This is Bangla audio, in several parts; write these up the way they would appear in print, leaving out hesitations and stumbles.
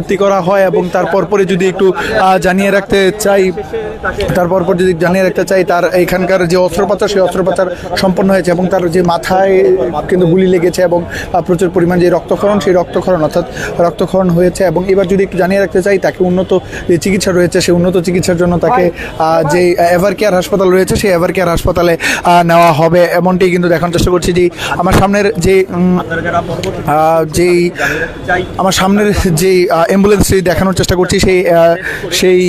ভর্তি করা হয়। এবং তারপর যদি একটু জানিয়ে রাখতে চাই তার এখানকার যে অস্ত্রোপচার সেই অস্ত্রোপচার সম্পন্ন হয়েছে এবং তার যে মাথায় কিন্তু গুলি লেগেছে এবং প্রচুর পরিমাণ যে রক্তক্ষরণ হয়েছে। এবং এবার যদি একটু জানিয়ে রাখতে চাই তাকে উন্নত যে চিকিৎসা রয়েছে সেই উন্নত চিকিৎসার জন্য তাকে যে এভার কেয়ার হাসপাতাল রয়েছে সেই এভার কেয়ার হাসপাতালে নেওয়া হবে, এমনটি কিন্তু দেখানোর চেষ্টা করছি। যে আমার সামনের যে অ্যাম্বুলেন্সটি দেখানোর চেষ্টা করছি সেই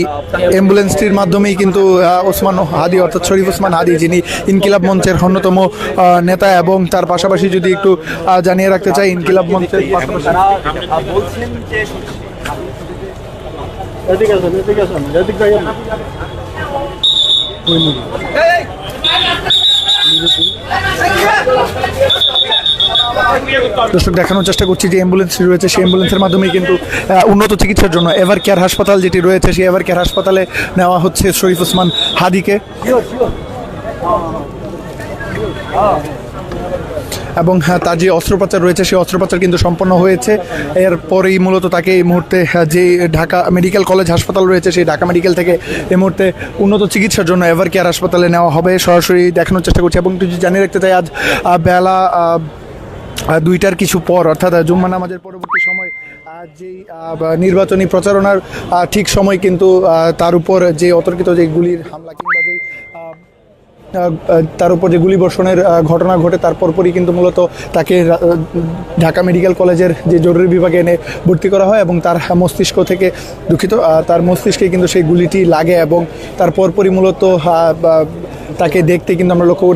অ্যাম্বুলেন্সটির মাধ্যমেই কিন্তু ওসমান হাদি অর্থাৎ শরীফ ওসমান হাদি, যিনি ইনকিলাব মঞ্চের অন্যতম নেতা, এবং তার পাশাপাশি যদি একটু জানিয়ে রাখতে চাই ইনকিলাব মঞ্চের দর্শক দেখানোর চেষ্টা করছি যে অ্যাম্বুলেন্সটি রয়েছে সেই অ্যাম্বুলেন্সের মাধ্যমেই কিন্তু উন্নত চিকিৎসার জন্য এভার কেয়ার হাসপাতাল যেটি রয়েছে সেই এভার কেয়ার হাসপাতালে নেওয়া হচ্ছে শরীফ ওসমান হাদিকে। এবং তার যে অস্ত্রোপচার রয়েছে সেই অস্ত্রোপচার কিন্তু সম্পন্ন হয়েছে। এরপরেই মূলত তাকে এই মুহূর্তে যে ঢাকা মেডিকেল কলেজ হাসপাতাল রয়েছে সেই ঢাকা মেডিকেল থেকে এই মুহূর্তে উন্নত চিকিৎসার জন্য এভার কেয়ার হাসপাতালে নেওয়া হবে। সরাসরি দেখানোর চেষ্টা করছি। এবং কিছু জানিয়ে রাখতে চাই আজ বেলা 2টার কিছু পর অর্থাৎ জুম্মা নামাজের পরবর্তী সময় যেই নির্বাচনী প্রচারণার ঠিক সময় কিন্তু তার উপর যে অতর্কিত যে গুলির হামলা কিংবা যে তার উপর যে গুলিবর্ষণের ঘটনা ঘটে তার পরপরই কিন্তু মূলত তাকে ঢাকা মেডিকেল কলেজের যে জরুরি বিভাগে এনে ভর্তি করা হয় এবং তার মস্তিষ্কে কিন্তু সেই গুলিটি লাগে এবং তার পরপরই মূলত তাকে দেখতে কিন্তু আমরা লক্ষ্য